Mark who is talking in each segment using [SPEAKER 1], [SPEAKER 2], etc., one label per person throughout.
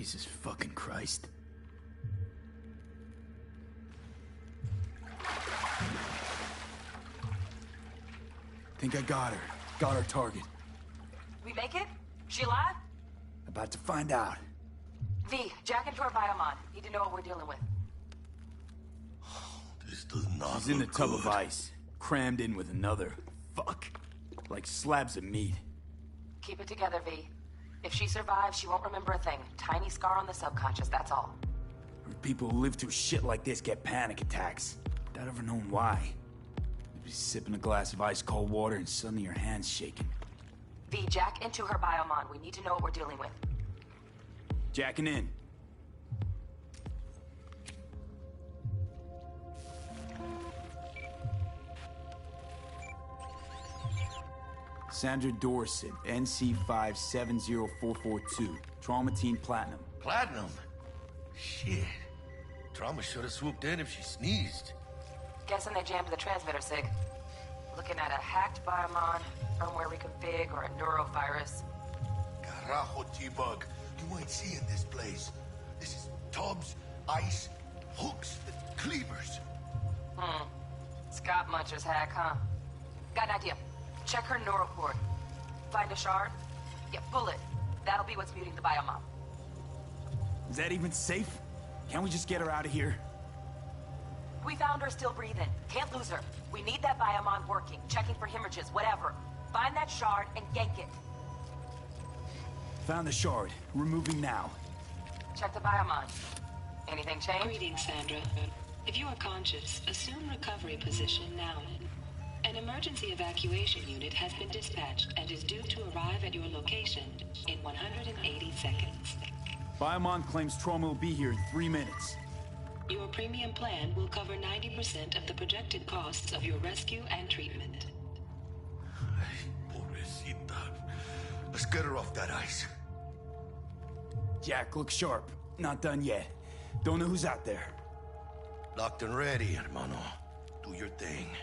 [SPEAKER 1] Jesus fucking Christ. Think I got her. Got our target.
[SPEAKER 2] We make it? She alive?
[SPEAKER 1] About to find out.
[SPEAKER 2] V, jack into her biomon. Need to know what we're dealing with.
[SPEAKER 3] This does not
[SPEAKER 1] She's in the
[SPEAKER 3] look
[SPEAKER 1] tub
[SPEAKER 3] good.
[SPEAKER 1] of ice, crammed in with another. Fuck. Like slabs of meat.
[SPEAKER 2] Keep it together, V. If she survives, she won't remember a thing. Tiny scar on the subconscious, that's all.
[SPEAKER 1] People who live through shit like this get panic attacks. Without ever knowing why. You'd be sipping a glass of ice-cold water and suddenly your hand's shaking.
[SPEAKER 2] V, jack into her biomon. We need to know what we're dealing with.
[SPEAKER 1] Jacking in. Sandra Dorset, NC570442. Traumatine Platinum.
[SPEAKER 3] Platinum? Shit. Trauma should have swooped in if she sneezed.
[SPEAKER 2] Guessing they jammed the transmitter, Sig. Looking at a hacked biomon, firmware reconfig, or a neurovirus.
[SPEAKER 3] Carajo, T-Bug. You ain't seeing this place. This is tubs, ice, hooks, cleavers.
[SPEAKER 2] Scott Muncher's hack, huh? Got an idea. Check her neural cord. Find a shard? Yeah, pull it. That'll be what's muting the biomon.
[SPEAKER 1] Is that even safe? Can't we just get her out of here?
[SPEAKER 2] We found her still breathing. Can't lose her. We need that biomon working, checking for hemorrhages, whatever. Find that shard and yank it.
[SPEAKER 1] Found the shard. Removing now.
[SPEAKER 2] Check the biomon. Anything change?
[SPEAKER 4] Greetings, Sandra. If you are conscious, assume recovery position now. An emergency evacuation unit has been dispatched and is due to arrive at your location in 180 seconds.
[SPEAKER 1] Biomon claims trauma will be here in 3 minutes.
[SPEAKER 4] Your premium plan will cover 90% of the projected costs of your rescue and treatment.
[SPEAKER 3] Pobrecita. Let's get her off that ice.
[SPEAKER 1] Jack, look sharp. Not done yet. Don't know who's out there.
[SPEAKER 3] Locked and ready, hermano. Do your thing.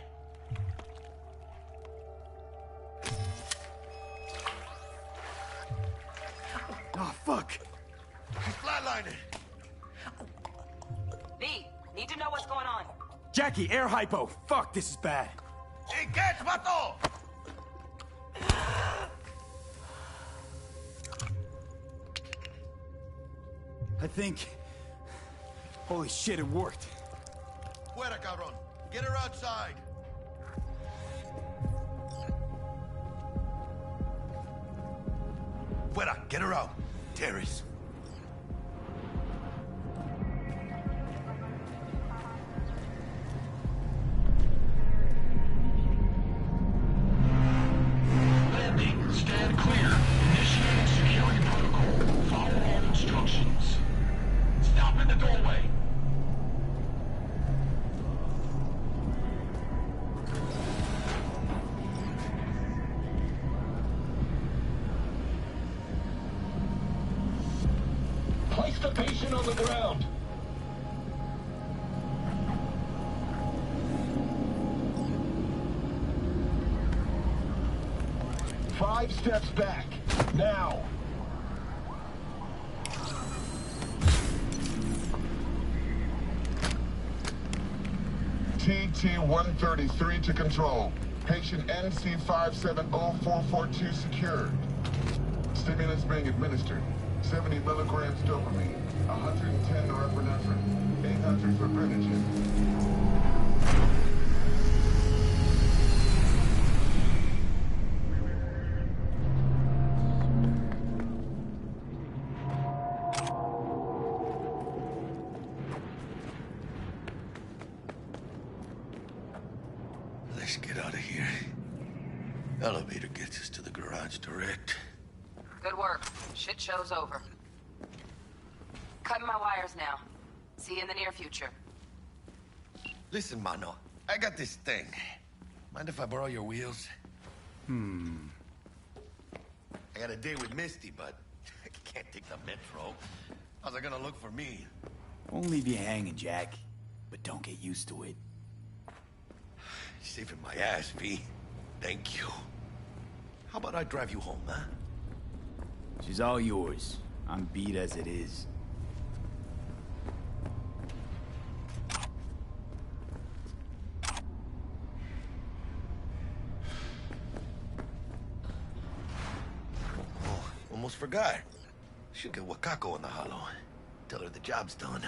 [SPEAKER 1] Oh, fuck!
[SPEAKER 3] She's flatlining.
[SPEAKER 2] V, need to know what's going on.
[SPEAKER 1] Jackie, air hypo! Fuck, this is bad.
[SPEAKER 3] Hey, catch, vato!
[SPEAKER 1] I think... Holy shit, it worked.
[SPEAKER 3] Fuera, cabrón. Get her outside. Fuera, get her out. Terrace.
[SPEAKER 5] Landing. Stand clear. Initiating security protocol. Follow all instructions. Stop in the doorway. Place the patient on the ground. Five steps back. Now.
[SPEAKER 6] TT-133 to control. Patient NC570442 secured. Stimulants being administered. 70 milligrams dopamine, 110 norepinephrine, 800 fibrinogen.
[SPEAKER 3] Let's get out of here. Elevator gets us to the garage direct.
[SPEAKER 2] Good work. Shit show's over. Cutting my wires now. See you in the near future.
[SPEAKER 3] Listen, mano. I got this thing. Mind if I borrow your wheels? I got a date with Misty, but I can't take the metro. How's it gonna look for me?
[SPEAKER 1] Won't leave you hanging, Jack. But don't get used to it.
[SPEAKER 3] Saving my ass, V. Thank you. How about I drive you home, huh?
[SPEAKER 1] She's all yours. I'm beat as it is.
[SPEAKER 3] forgot. Should get Wakako in the hollow. Tell her the job's done.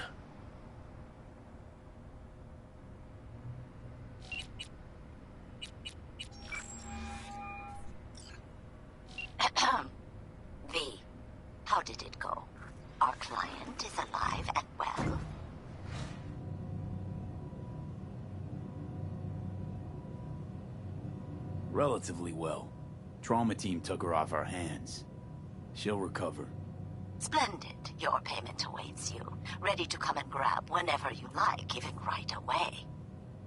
[SPEAKER 7] V, how did it go? Our client is alive and well.
[SPEAKER 1] Relatively well. Trauma team took her off our hands. She'll recover.
[SPEAKER 7] Splendid. Your payment awaits you. Ready to come and grab whenever you like, even right away.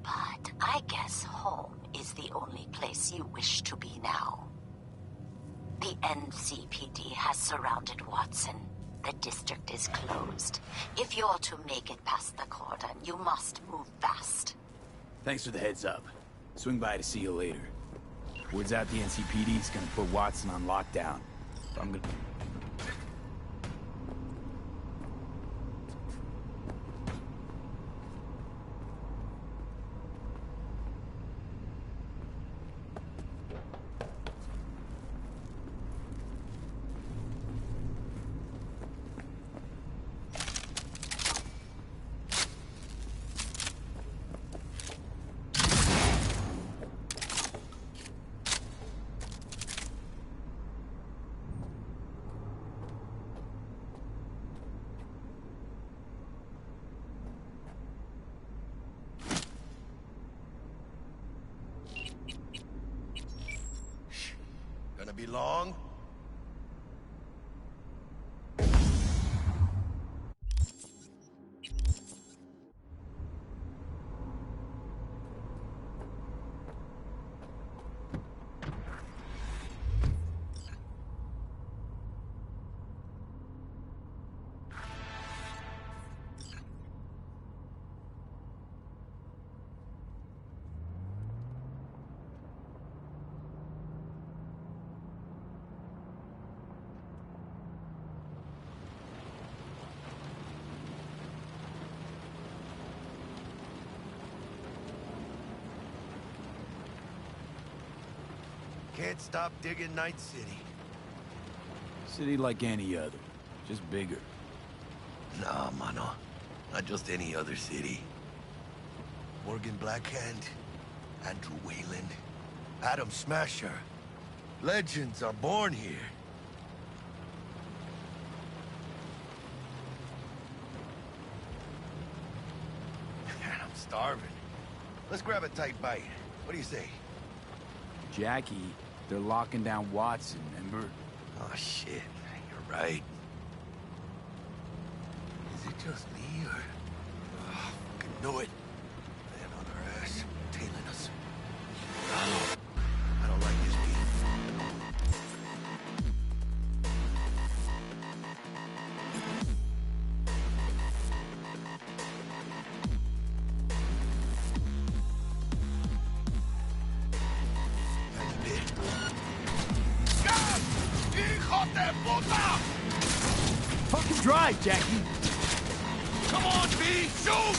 [SPEAKER 7] But I guess home is the only place you wish to be now. The NCPD has surrounded Watson. The district is closed. If you're to make it past the cordon, you must move fast.
[SPEAKER 1] Thanks for the heads up. Swing by to see you later. Word's out the NCPD is gonna put Watson on lockdown. I'm gonna...
[SPEAKER 3] Gonna be long? Can't stop digging Night City.
[SPEAKER 1] City like any other. Just bigger.
[SPEAKER 3] Nah, mano. Not just any other city. Morgan Blackhand, Andrew Wayland, Adam Smasher. Legends are born here. Man, I'm starving. Let's grab a tight bite. What do you say?
[SPEAKER 1] Jackie, they're locking down Watson, remember?
[SPEAKER 3] Oh, shit. You're right. Is it just me, or... Oh, fucking knew it. Man on our ass, tailing us. I don't like this beat.
[SPEAKER 1] Fucking drive, Jackie!
[SPEAKER 3] Come on, B! Shoot!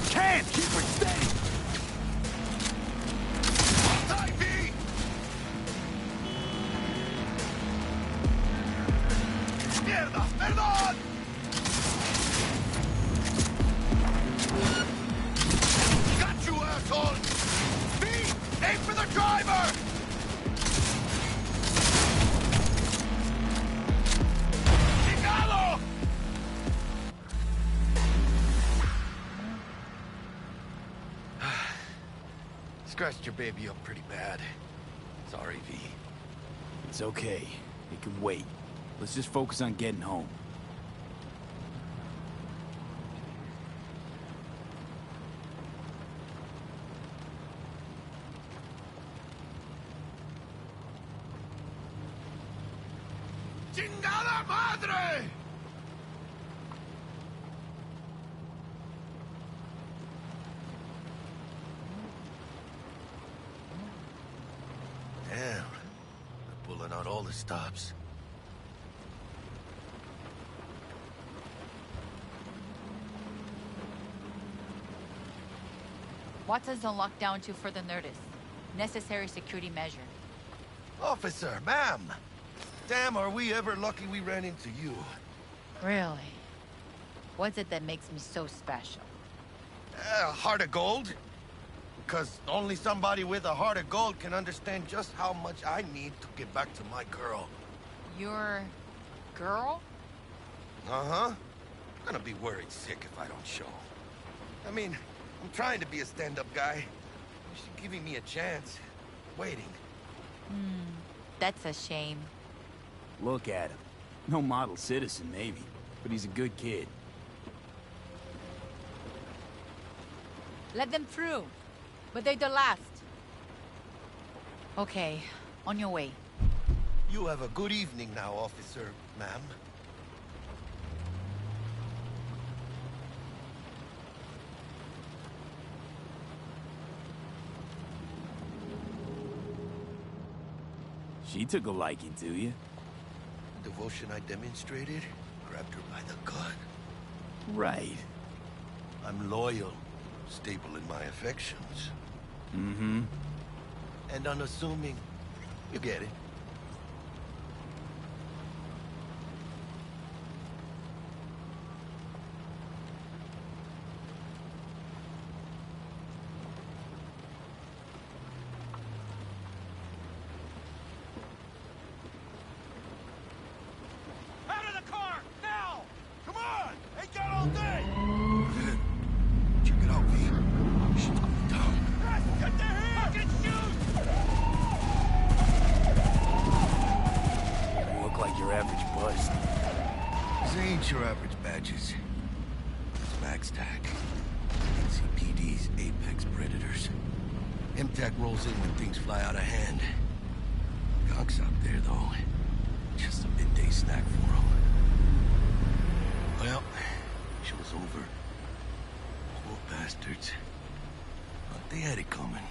[SPEAKER 1] Can't! Keep her steady!
[SPEAKER 3] Tight, B! Mierda! Perdón! Got you, asshole! B! Aim for the driver! Scratched your baby up pretty bad. Sorry, V.
[SPEAKER 1] It's okay. It can wait. Let's just focus on getting home.
[SPEAKER 3] ¡Chingada madre! Damn. They're pulling out all the stops.
[SPEAKER 8] Watson's on lockdown until further notice. Necessary security measure.
[SPEAKER 3] Officer, ma'am! Damn, are we ever lucky we ran into you.
[SPEAKER 8] Really? What's it that makes me so special?
[SPEAKER 3] A heart of gold? Because only somebody with a heart of gold can understand just how much I need to get back to my girl.
[SPEAKER 8] Your... girl?
[SPEAKER 3] Uh-huh. I'm gonna be worried sick if I don't show. I mean, I'm trying to be a stand-up guy. She's giving me a chance. Waiting.
[SPEAKER 8] That's a shame.
[SPEAKER 1] Look at him. No model citizen, maybe, but he's a good kid.
[SPEAKER 8] Let them through. But they're the last. Okay, on your way.
[SPEAKER 3] You have a good evening now, officer, ma'am.
[SPEAKER 1] She took a liking to you.
[SPEAKER 3] The devotion I demonstrated grabbed her by the gut.
[SPEAKER 1] Right.
[SPEAKER 3] I'm loyal, stable in my affections.
[SPEAKER 1] Mm-hmm.
[SPEAKER 3] And unassuming. You get it.
[SPEAKER 5] Out of the car! Now! Come on! Ain't got all day!
[SPEAKER 3] Check it out, V. Shit's going down.
[SPEAKER 5] Get their hands! Fucking shoot!
[SPEAKER 1] You look like your average bust.
[SPEAKER 3] These ain't your average badges. It's Max Tac. NCPD's apex predators. MTAC rolls in when things fly out of hand. Conk's out there, though. Just a midday snack for him. Well, show's over. Poor bastards. Thought they had it coming.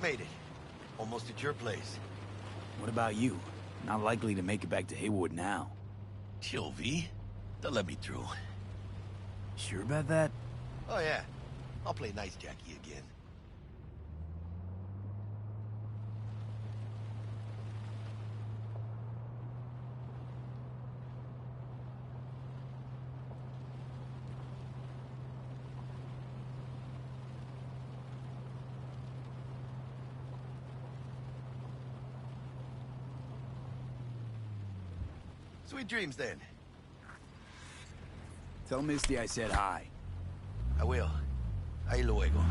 [SPEAKER 3] Made it. Almost at your place.
[SPEAKER 1] What about you? Not likely to make it back to Haywood now.
[SPEAKER 3] Chill, V. They'll let me through.
[SPEAKER 1] Sure about that?
[SPEAKER 3] Oh, yeah. I'll play nice Jackie again. Sweet dreams, then.
[SPEAKER 1] Tell Misty I said hi.
[SPEAKER 3] I will. Ahí luego.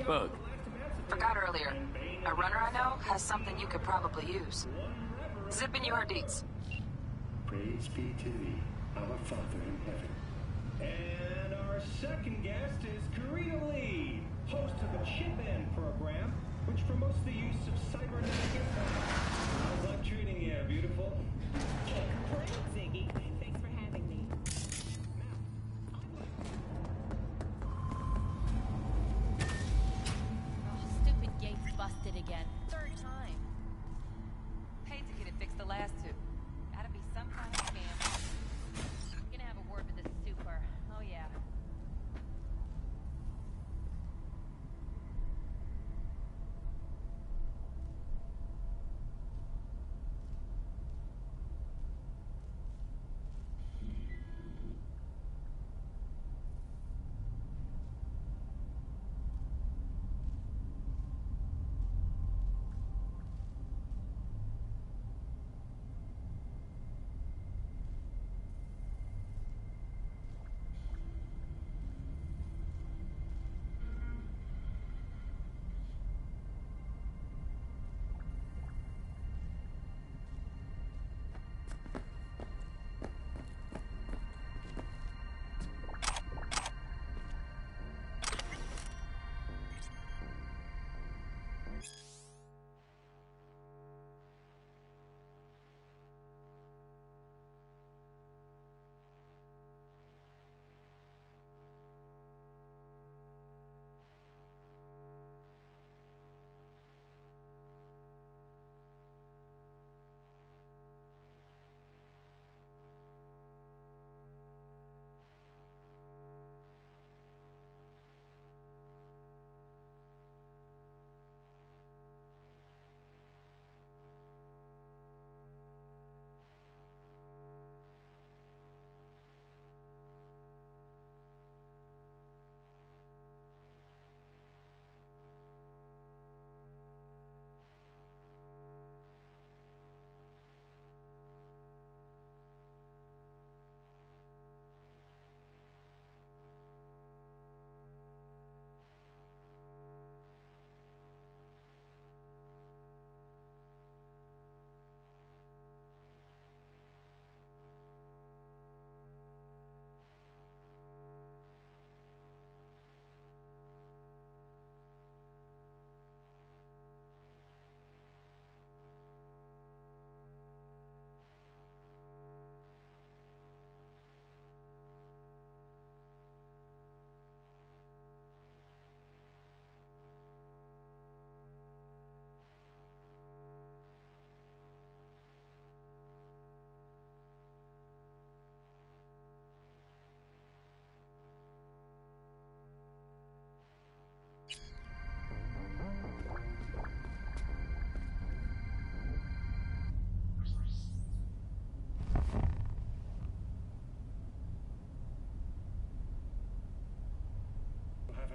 [SPEAKER 1] Bug.
[SPEAKER 2] Forgot earlier. A runner I know has something you could probably use. Zipping you her deets.
[SPEAKER 9] Praise be to thee, our Father in heaven. And our second guest is Karina Lee, host of the Chip In program, which promotes the use of cybernetic implants. How's life treating you, beautiful?
[SPEAKER 10] Can't complain, Ziggy. Thanks for having me.
[SPEAKER 8] Stupid gate's busted again. Third time.
[SPEAKER 2] Paid to get it fixed the last two. Gotta be some kind of scam.
[SPEAKER 8] Gonna have a word with the super. Oh yeah.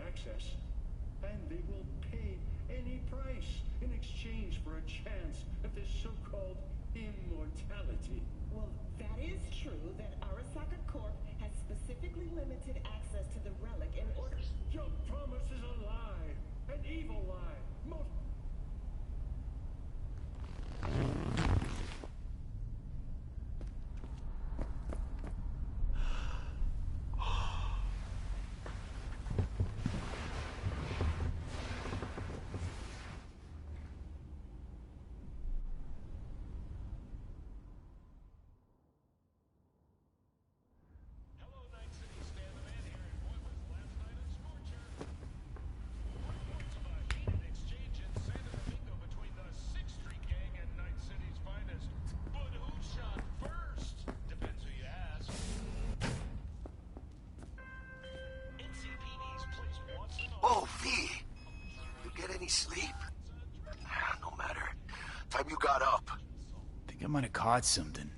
[SPEAKER 9] Access, and they will pay any price in exchange for a chance at this so-called immortality.
[SPEAKER 10] Well, that is true that Arasaka Corp has specifically limited access to the relic in order...
[SPEAKER 9] Your promise is a lie, an evil lie. Most...
[SPEAKER 3] Oh, V! You get any sleep? No matter. Time you got up.
[SPEAKER 1] Think I might have caught something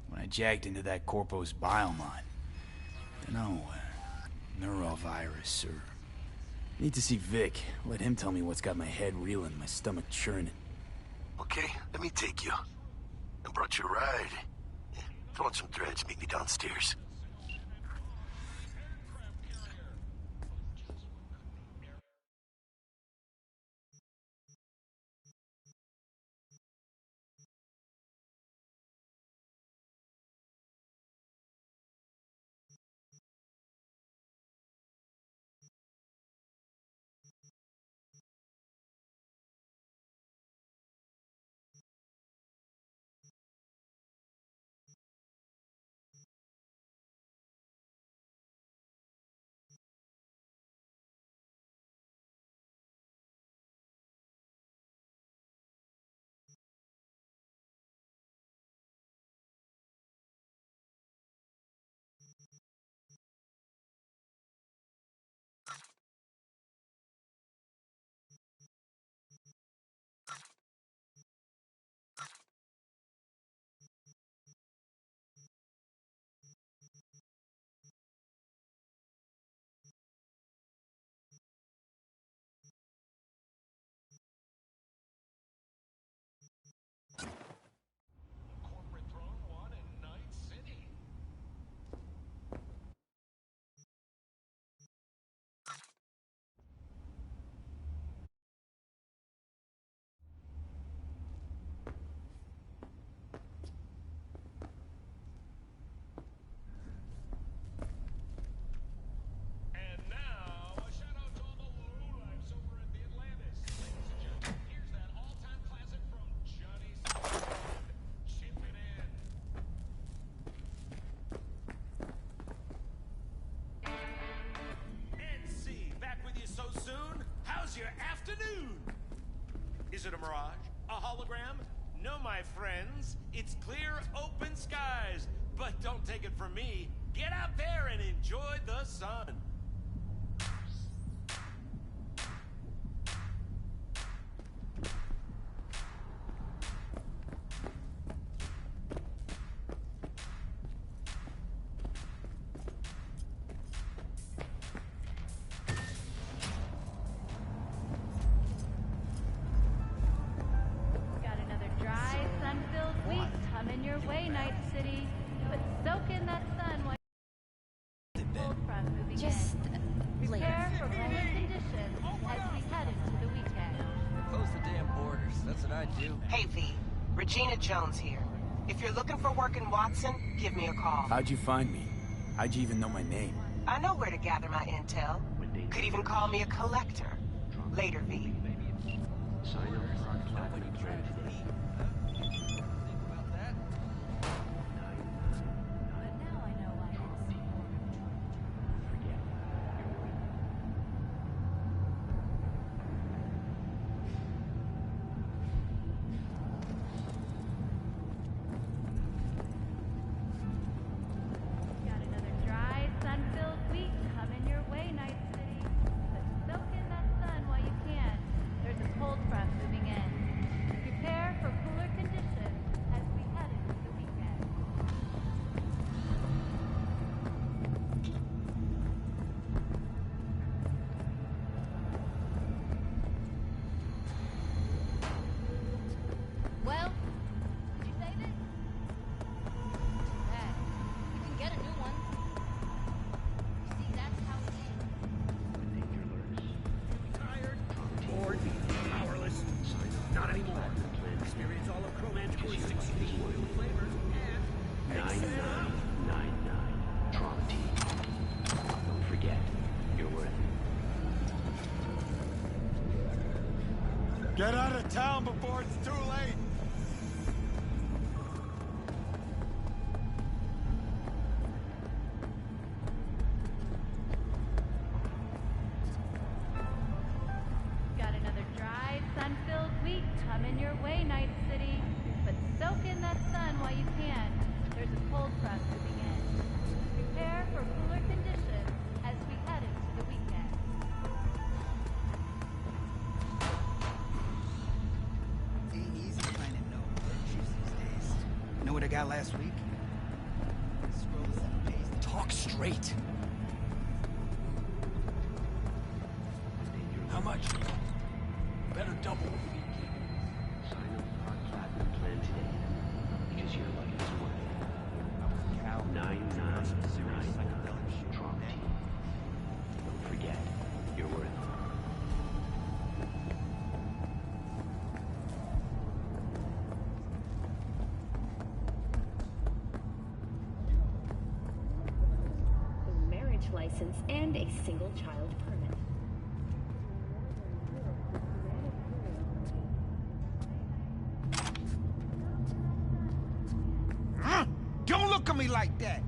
[SPEAKER 1] when I jacked into that Corpo's biomon. Dunno, neurovirus or... Need to see Vic. Let him tell me what's got my head reeling, my stomach churning.
[SPEAKER 3] Okay, let me take you. I brought you a ride. Throw on some threads, meet me downstairs.
[SPEAKER 11] Is it a mirage? A hologram? No, my friends. It's clear, open skies. But don't take it from me. Get out there and enjoy the sun.
[SPEAKER 2] Hey, V. Regina Jones here. If you're looking for work in Watson, give me a call.
[SPEAKER 1] How'd you find me? How'd you even know my name?
[SPEAKER 2] I know where to gather my intel. Could even call me a collector. Later, V.
[SPEAKER 12] Get out of town before it's too late!
[SPEAKER 13] Got another dry, sun-filled week coming your way, Night City. But soak in that sun while you can. There's a cold front moving in. Prepare for cooler conditions as we head into the weekend.
[SPEAKER 14] Know what I got last week?
[SPEAKER 1] Talk straight. How much? Better double.
[SPEAKER 15] Sign up on Platinum Plan today, because your luck is worth it. 9999 Trump Team. Don't forget, you're worth it.
[SPEAKER 16] License and a single child permit.
[SPEAKER 14] Don't look at me like that!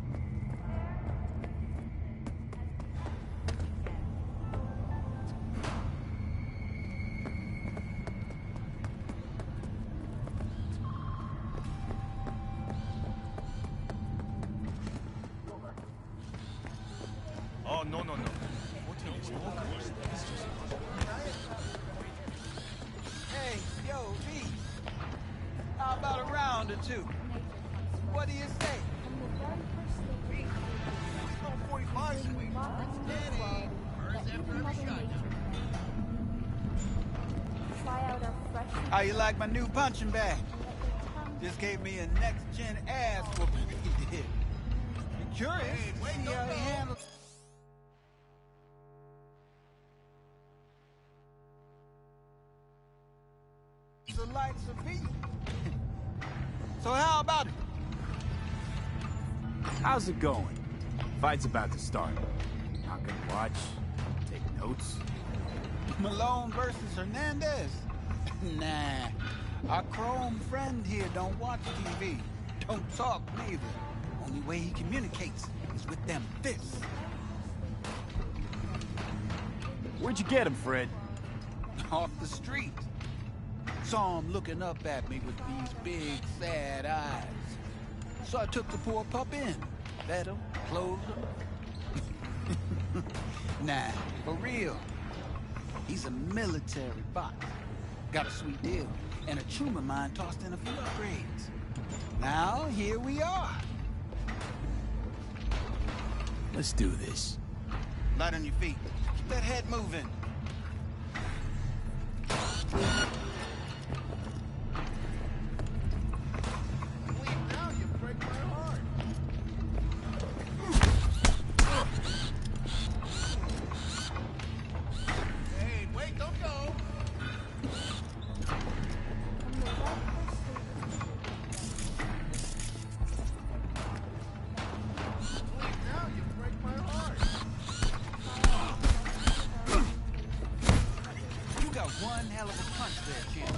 [SPEAKER 12] Oh, no.
[SPEAKER 14] Hey, yo, V. How about a round or two? What do you say? How you like my new punching bag? Just gave me a next-gen ass whooping. You curious? Hey, see how he handles. The likes of me. So how about it?
[SPEAKER 1] How's it going? Fight's about to start. Not gonna watch, take notes.
[SPEAKER 14] Malone versus Hernandez? Nah. Our chrome friend here don't watch TV. Don't talk neither. Only way he communicates is with them fists.
[SPEAKER 1] Where'd you get him, Fred?
[SPEAKER 14] Off the street. Saw him looking up at me with these big, sad eyes. So I took the poor pup in. Fed him, clothed him. Nah, for real. He's a military bot. Got a sweet deal, and a tumor mine tossed in a few upgrades. Now, here we are.
[SPEAKER 1] Let's do this.
[SPEAKER 14] Light on your feet. Keep that head moving. One hell of a punch there, champ.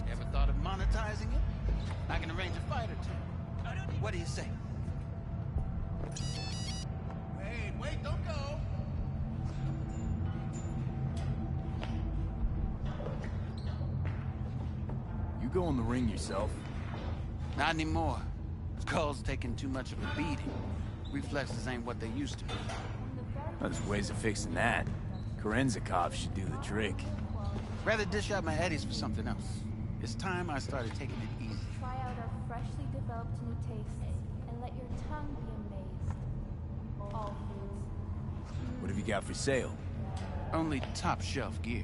[SPEAKER 14] Ever thought of monetizing it? I can arrange a fight or two. What do you say?
[SPEAKER 3] Wait, don't go!
[SPEAKER 1] You go in the ring yourself?
[SPEAKER 14] Not anymore. Skull's taking too much of a beating. Reflexes ain't what they used to be.
[SPEAKER 1] There's ways of fixing that. Korenzakov should do the trick.
[SPEAKER 14] Rather dish out my eddies for something else. It's time I started taking it easy.
[SPEAKER 13] Try out our freshly developed new tastes and let your tongue be amazed. All foods.
[SPEAKER 1] What have you got for sale?
[SPEAKER 14] Only top shelf gear.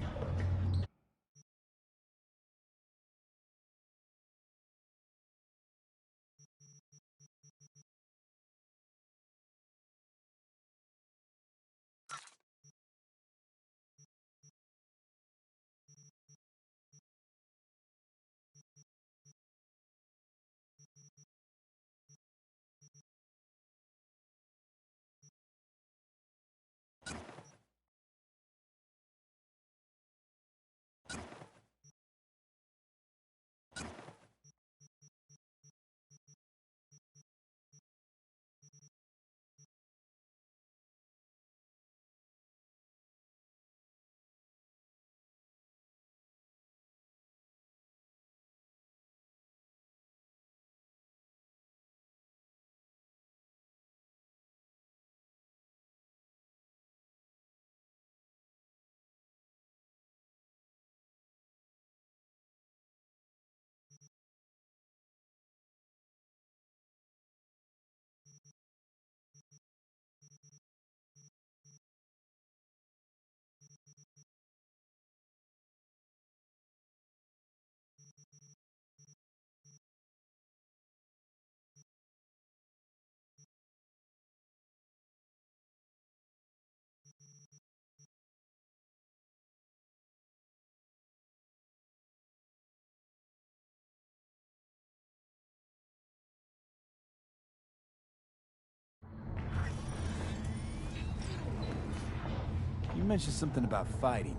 [SPEAKER 1] You mentioned something about fighting.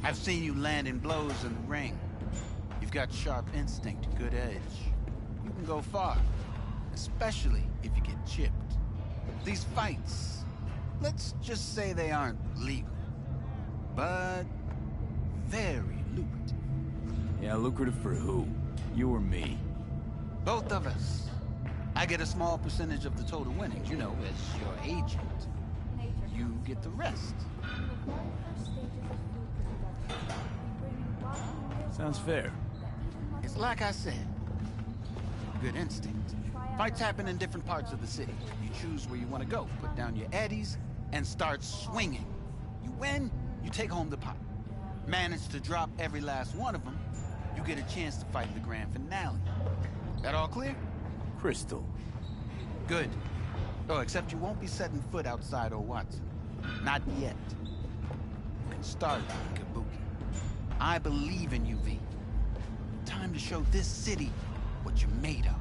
[SPEAKER 14] I've seen you landing blows in the ring. You've got sharp instinct, good edge. You can go far, especially if you get chipped. These fights, let's just say they aren't legal, but very lucrative.
[SPEAKER 1] Yeah, lucrative for who? You or me?
[SPEAKER 14] Both of us. I get a small percentage of the total winnings, you know, as your agent. You get the rest.
[SPEAKER 1] Sounds fair.
[SPEAKER 14] It's like I said. Good instinct. Fights happen in different parts of the city. You choose where you want to go, put down your eddies, and start swinging. You win, you take home the pot. Manage to drop every last one of them, you get a chance to fight in the grand finale. That all clear?
[SPEAKER 1] Crystal.
[SPEAKER 14] Good. Oh, except you won't be setting foot outside O'Watson. Not yet. You can start Kabuki. I believe in you, V. Time to show this city what you're made of.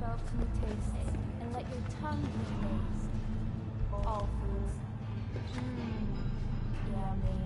[SPEAKER 13] yourself to new tastes and let your tongue be amazed. All foods. Yummy.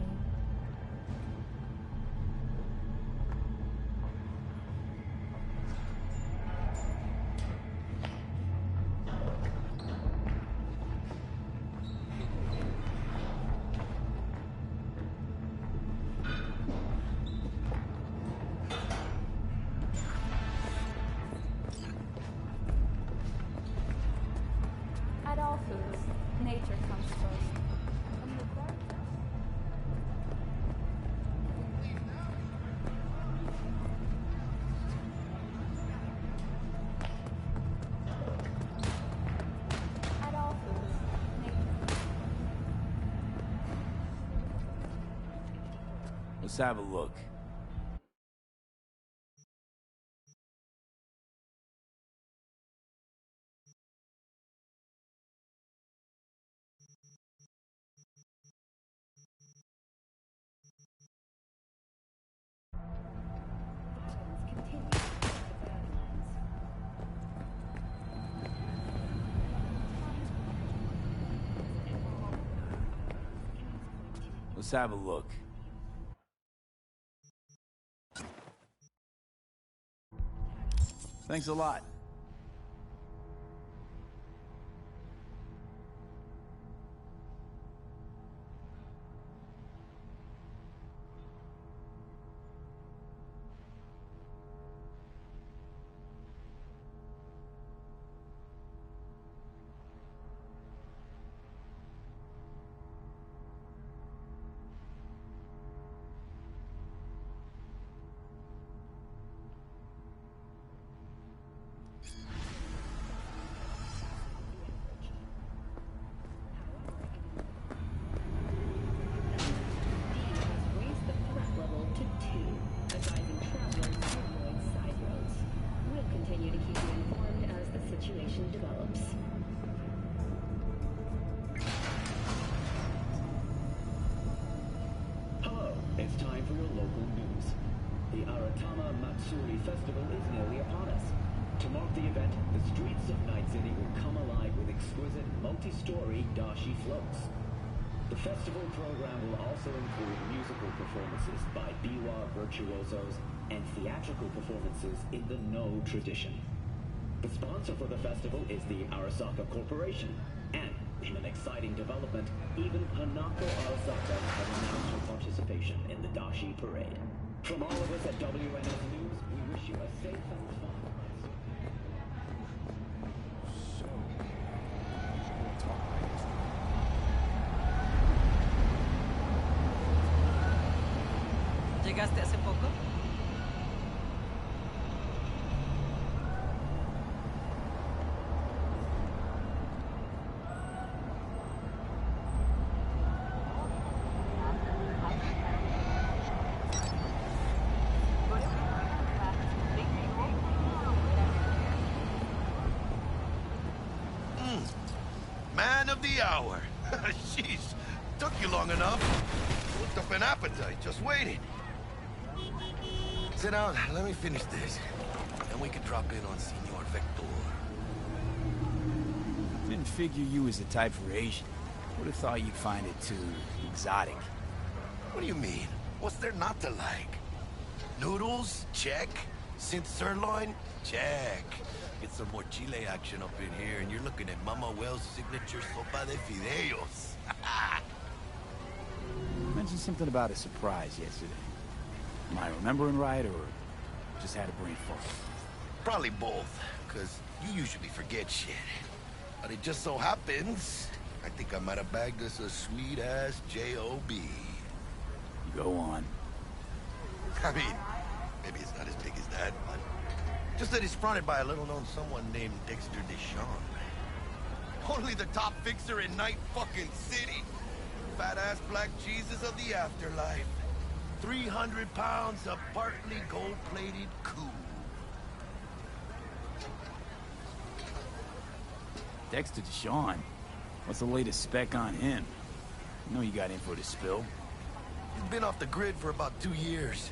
[SPEAKER 13] At all foods, nature comes first. From the garden. At all foods, nature.
[SPEAKER 1] Let's have a look. Let's have a look. Thanks a lot.
[SPEAKER 16] Raise the threat level to 2, advising travelers to avoid side roads. We'll continue to keep you informed as the situation develops.
[SPEAKER 9] Hello, it's time for your local news. The Aratama Matsuri Festival is nearly upon us. To mark the event, the streets of Night City will come alive with exquisite multi-story dashi floats. The festival program will also include musical performances by biwa virtuosos and theatrical performances in the No tradition. The sponsor for the festival is the Arasaka Corporation, and in an exciting development, even Hanako Arasaka has announced her participation in the Dashi Parade. From all of us at WNS News, we wish you a safe and fun.
[SPEAKER 2] ¿Llegaste hace poco?
[SPEAKER 3] Man of the hour. Jeez, took you long enough. Looked up an appetite, just waiting. Sit down, let me finish this. Then we can drop in on Senor Vector.
[SPEAKER 1] Didn't figure you was the type for Asian. Would have thought you'd find it too exotic.
[SPEAKER 3] What do you mean? What's there not to like? Noodles? Check. Synth sirloin? Check. Get some more chile action up in here, and you're looking at Mama Wells' signature sopa de fideos.
[SPEAKER 1] Mentioned something about a surprise yesterday. Am I remembering right, or just had a brain fart?
[SPEAKER 3] Probably both, because you usually forget shit. But it just so happens, I think I might have bagged us a sweet-ass J.O.B.
[SPEAKER 1] Go on.
[SPEAKER 3] I mean, maybe it's not as big as that, but just that it's fronted by a little-known someone named Dexter Deshawn. Only the top fixer in Night fucking City. Fat-ass black Jesus of the afterlife. 300 pounds of partly gold-plated cool.
[SPEAKER 1] Dexter Deshawn? What's the latest spec on him? I know you got info to spill.
[SPEAKER 3] He's been off the grid for about 2 years.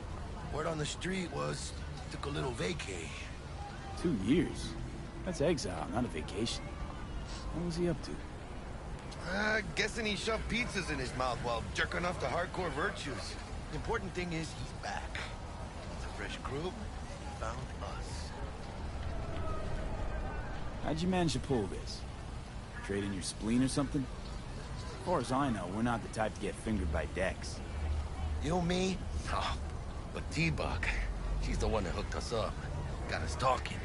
[SPEAKER 3] Word on the street was, took a little vacay.
[SPEAKER 1] 2 years? That's exile, not a vacation. What was he up to?
[SPEAKER 3] Guessing he shoved pizzas in his mouth while jerking off to hardcore virtues. The important thing is he's back. With a fresh crew, he found us.
[SPEAKER 1] How'd you manage to pull this? Trade in your spleen or something? As far as I know, we're not the type to get fingered by Dex.
[SPEAKER 3] You, me? Oh, but T-Bug, she's the one that hooked us up. Got us talking.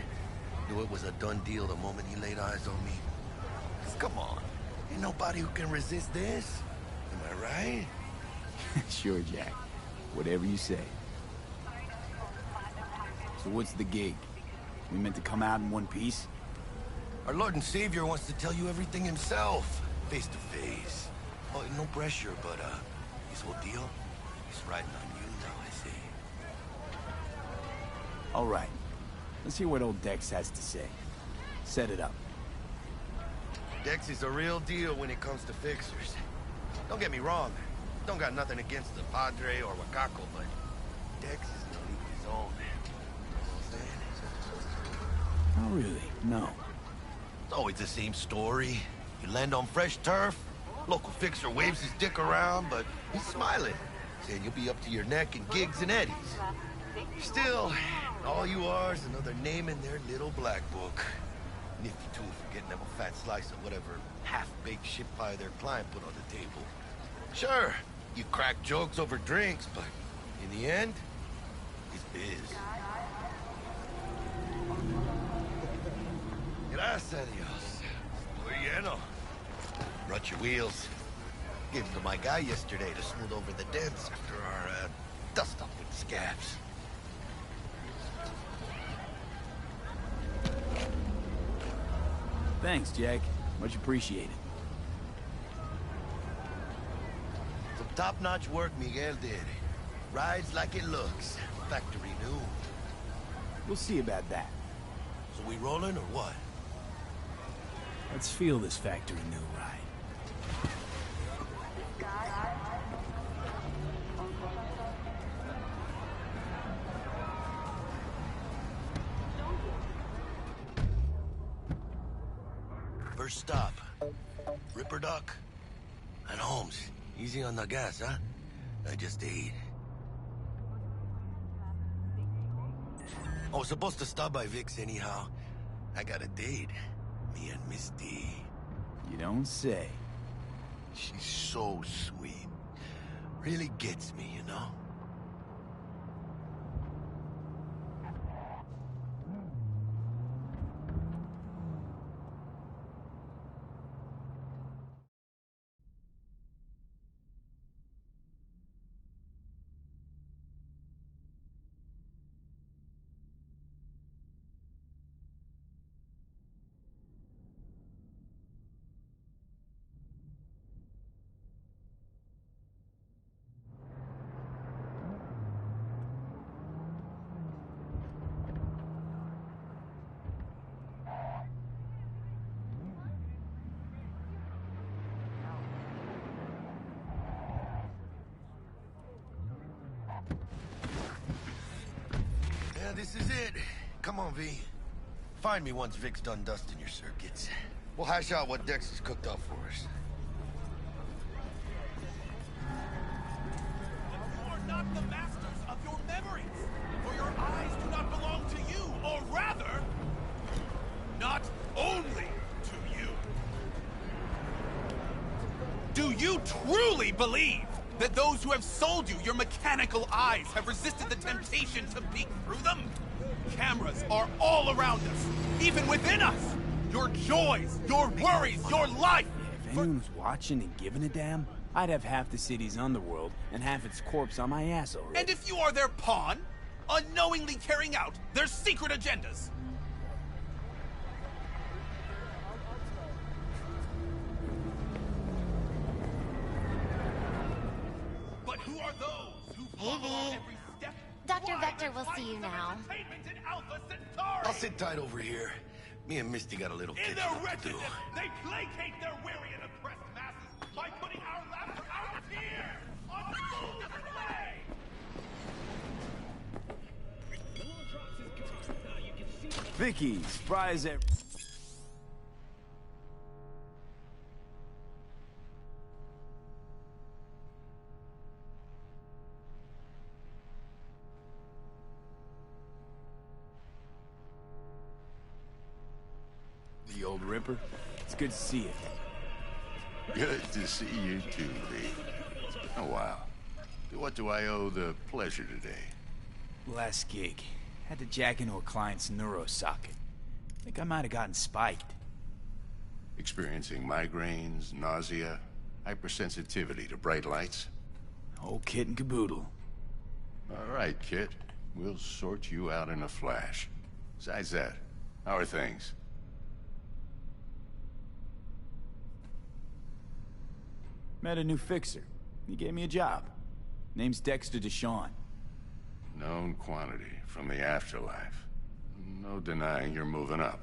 [SPEAKER 3] Knew it was a done deal the moment he laid eyes on me. 'Cause come on, ain't nobody who can resist this. Am I right?
[SPEAKER 1] Sure, Jack. Whatever you say. So what's the gig? We meant to come out in one piece?
[SPEAKER 3] Our Lord and Savior wants to tell you everything himself, face to face. Oh, no pressure, but this whole deal is riding on you now, I see.
[SPEAKER 1] All right. Let's hear what old Dex has to say. Set it up.
[SPEAKER 3] Dex is a real deal when it comes to fixers. Don't get me wrong. Don't got nothing against the Padre or Wakako, but Dex is in a league of his own. You know what I'm saying?
[SPEAKER 1] Not really, no.
[SPEAKER 3] It's always the same story. You land on fresh turf, local fixer waves his dick around, but he's smiling, saying you'll be up to your neck in gigs and eddies. Still, all you are is another name in their little black book. Nifty too for getting them a fat slice of whatever half-baked shit pie their client put on the table. Sure, you crack jokes over drinks, but in the end, it's biz. Gracias a Dios. Muy lleno. Brought your wheels. Gave them to my guy yesterday to smooth over the dents after our dust-up with scabs.
[SPEAKER 1] Thanks, Jack. Much appreciated.
[SPEAKER 3] Some top-notch work Miguel did. Rides like it looks. Factory new.
[SPEAKER 1] We'll see about that.
[SPEAKER 3] So we rolling or what?
[SPEAKER 1] Let's feel this factory new ride.
[SPEAKER 3] First stop. Ripperdoc and Holmes. Easy on the gas, huh? I just ate. I was supposed to stop by Vic's anyhow. I got a date. Me and Misty.
[SPEAKER 1] You don't say.
[SPEAKER 3] She's so sweet. Really gets me, you know? Yeah, this is it. Come on, V. Find me once Vic's done dusting your circuits. We'll hash out what Dex has cooked up for us.
[SPEAKER 11] You are not the masters of your memories, for your eyes do not belong to you, or rather, not only to you. Do you truly believe that those who have sold you your mechanical eyes have resisted the temptation to peek through them? Cameras are all around us, even within us. Your joys, your worries, your life.
[SPEAKER 1] If anyone was watching and giving a damn, I'd have half the city's underworld and half its corpse on my ass already.
[SPEAKER 11] And if you are their pawn, unknowingly carrying out their secret agendas. But who are those who follow every step?
[SPEAKER 17] Dr. Vector will see you now.
[SPEAKER 3] I'll sit tight over here. Me and Misty got a little
[SPEAKER 11] In
[SPEAKER 3] catching
[SPEAKER 11] their
[SPEAKER 3] up to do.
[SPEAKER 11] wretchedness, they placate their weary and oppressed masses by putting our laughter out here on full display.
[SPEAKER 1] Vicky, surprise The old Ripper. It's good to see you.
[SPEAKER 3] Good to see you too, Lee. It's been a while. To what do I owe the pleasure today?
[SPEAKER 1] Last gig. Had to jack into a client's neuro socket. Think I might have gotten spiked.
[SPEAKER 3] Experiencing migraines, nausea, hypersensitivity to bright lights?
[SPEAKER 1] Whole kit and caboodle.
[SPEAKER 3] All right, Kit. We'll sort you out in a flash. Besides that, how are things?
[SPEAKER 1] Met a new fixer. He gave me a job. Name's Dexter Deshawn.
[SPEAKER 3] Known quantity from the afterlife. No denying you're moving up.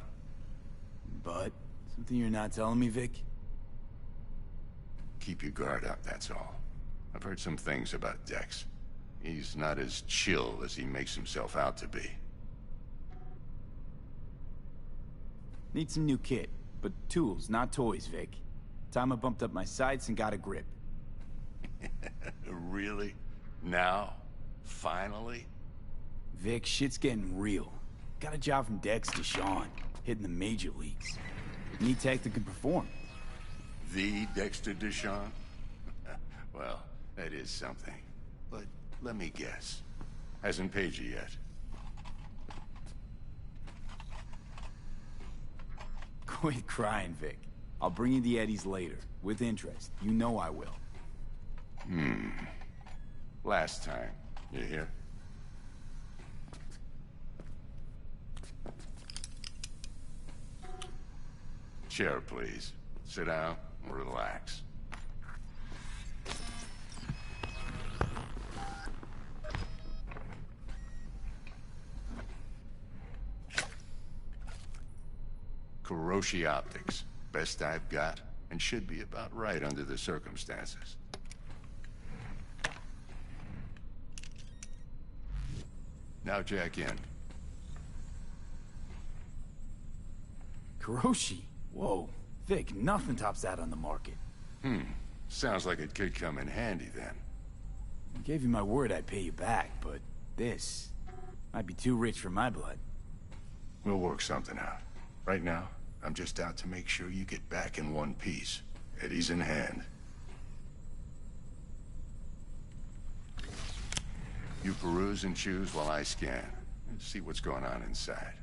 [SPEAKER 1] But, something you're not telling me, Vic?
[SPEAKER 3] Keep your guard up, that's all. I've heard some things about Dex. He's not as chill as he makes himself out to be.
[SPEAKER 1] Need some new kit, but tools, not toys, Vic. Time I bumped up my sights and got a grip.
[SPEAKER 3] Really? Now? Finally?
[SPEAKER 1] Vic, shit's getting real. Got a job from Dex Deshawn, hitting the major leagues. Need tech that can perform.
[SPEAKER 3] The Dexter Deshawn? Well, that is something. But let me guess. Hasn't paid you yet.
[SPEAKER 1] Quit crying, Vic. I'll bring you the eddies later, with interest. You know I will.
[SPEAKER 3] Last time. You hear? Chair, please. Sit down and relax. Kiroshi Optics. Best I've got, and should be about right under the circumstances. Now jack in.
[SPEAKER 1] Kiroshi? Whoa. Vic, nothing tops that on the market.
[SPEAKER 3] Sounds like it could come in handy then.
[SPEAKER 1] I gave you my word I'd pay you back, but this might be too rich for my blood.
[SPEAKER 3] We'll work something out. Right now, I'm just out to make sure you get back in one piece. Eddie's in hand. You peruse and choose while I scan. And see what's going on inside.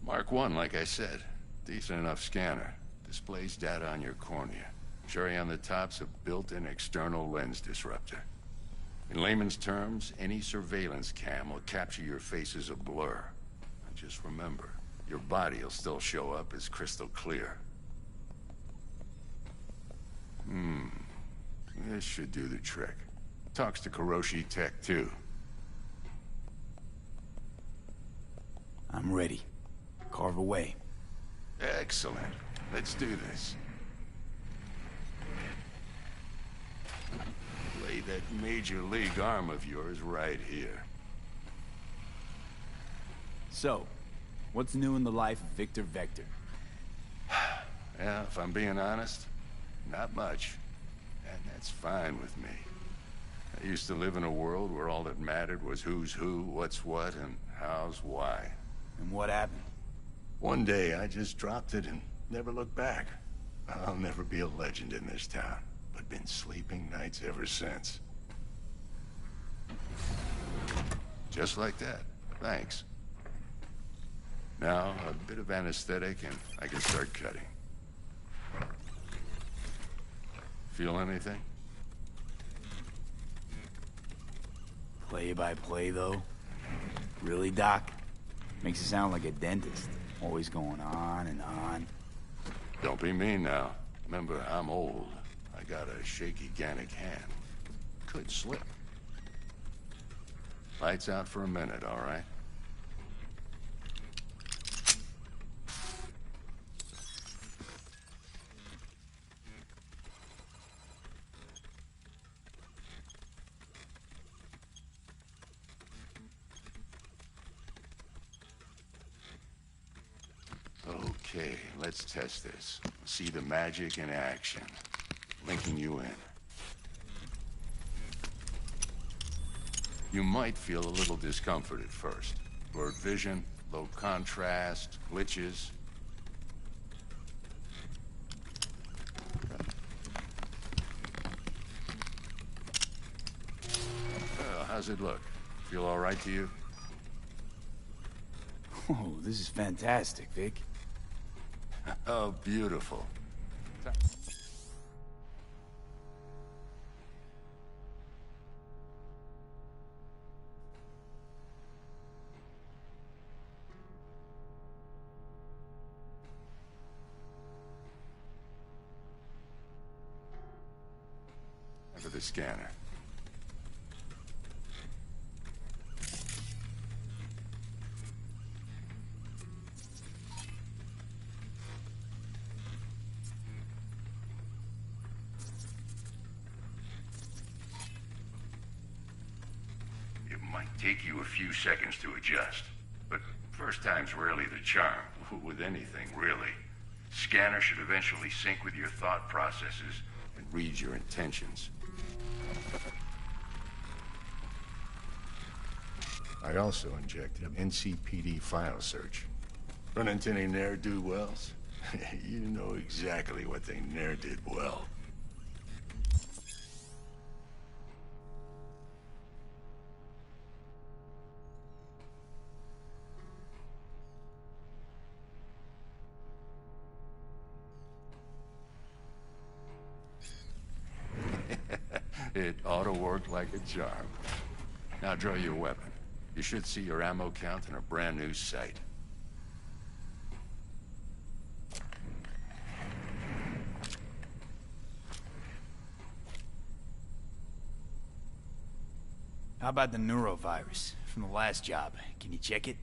[SPEAKER 18] Mark 1, like I said. Decent enough scanner. Displays data on your cornea. Cherry on the top's a built-in external lens disruptor. In layman's terms, any surveillance cam will capture your face as a blur. And just remember, your body will still show up as crystal clear. This should do the trick. Talks to Kiroshi Tech, too.
[SPEAKER 1] I'm ready. Carve away.
[SPEAKER 18] Excellent. Let's do this. Lay that Major League arm of yours right here.
[SPEAKER 1] So, what's new in the life of Victor Vector?
[SPEAKER 18] Yeah, if I'm being honest, not much. And that's fine with me. I used to live in a world where all that mattered was who's who, what's what, and how's why.
[SPEAKER 1] And what happened?
[SPEAKER 18] One day, I just dropped it and never looked back. I'll never be a legend in this town, but been sleeping nights ever since. Just like that. Thanks. Now, a bit of anesthetic and I can start cutting. Feel anything?
[SPEAKER 1] Play by play, though? Really, Doc? Makes it sound like a dentist. Always going on and on.
[SPEAKER 18] Don't be mean now. Remember, I'm old. I got a shaky Gannic hand. Could slip. Lights out for a minute, all right? Okay, let's test this. See the magic in action. Linking you in. You might feel a little discomfort at first. Blurred vision, low contrast, glitches. How's it look? Feel all right to you?
[SPEAKER 1] Oh, this is fantastic, Vic.
[SPEAKER 18] Oh, beautiful. For the scanner. Take you a few seconds to adjust. But first time's rarely the charm, with anything, really. Scanner should eventually sync with your thought processes and read your intentions. I also injected an NCPD file search. Run into any ne'er-do-wells? You know exactly what they ne'er did well. It ought to work like a charm. Now draw your weapon. You should see your ammo count in a brand new sight.
[SPEAKER 1] How about the neurovirus from the last job? Can you check it?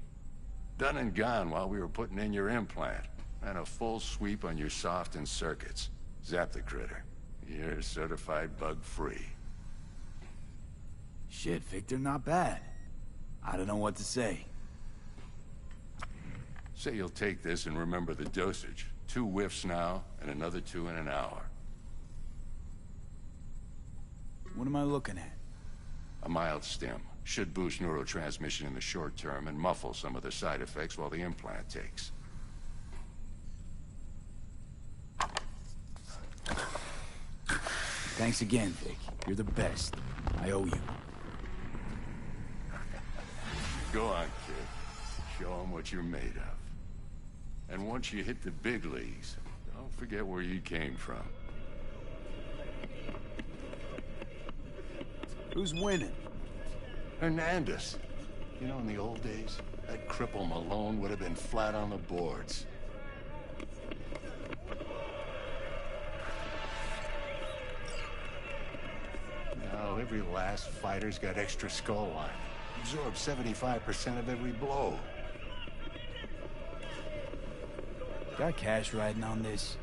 [SPEAKER 18] Done and gone while we were putting in your implant. And a full sweep on your soft and circuits. Zap the critter. You're certified bug-free.
[SPEAKER 1] Shit, Victor, not bad. I don't know what to say.
[SPEAKER 18] Say you'll take this and remember the dosage. 2 whiffs now, and another 2 in an hour.
[SPEAKER 1] What am I looking at?
[SPEAKER 18] A mild stim. Should boost neurotransmission in the short term and muffle some of the side effects while the implant takes.
[SPEAKER 1] Thanks again, Vic. You're the best. I owe you.
[SPEAKER 18] Go on, kid. Show 'em what you're made of. And once you hit the big leagues, don't forget where you came from.
[SPEAKER 1] Who's winning?
[SPEAKER 18] Hernandez. You know, in the old days, that cripple Malone would have been flat on the boards. Now, every last fighter's got extra skull line. Absorbs 75% of every blow.
[SPEAKER 1] Got cash riding on this?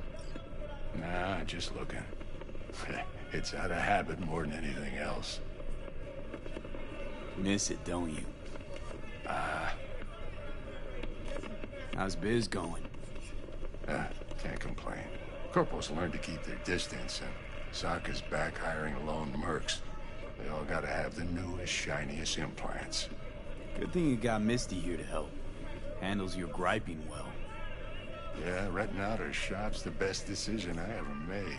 [SPEAKER 18] Nah, just looking. It's out of habit more than anything else.
[SPEAKER 1] Miss it, don't you? How's biz going?
[SPEAKER 18] Can't complain. Corporals learn to keep their distance, and Sokka's back hiring lone mercs. They all gotta have the newest, shiniest implants.
[SPEAKER 1] Good thing you got Misty here to help. Handles your griping well.
[SPEAKER 18] Yeah, renting out her shop's the best decision I ever made.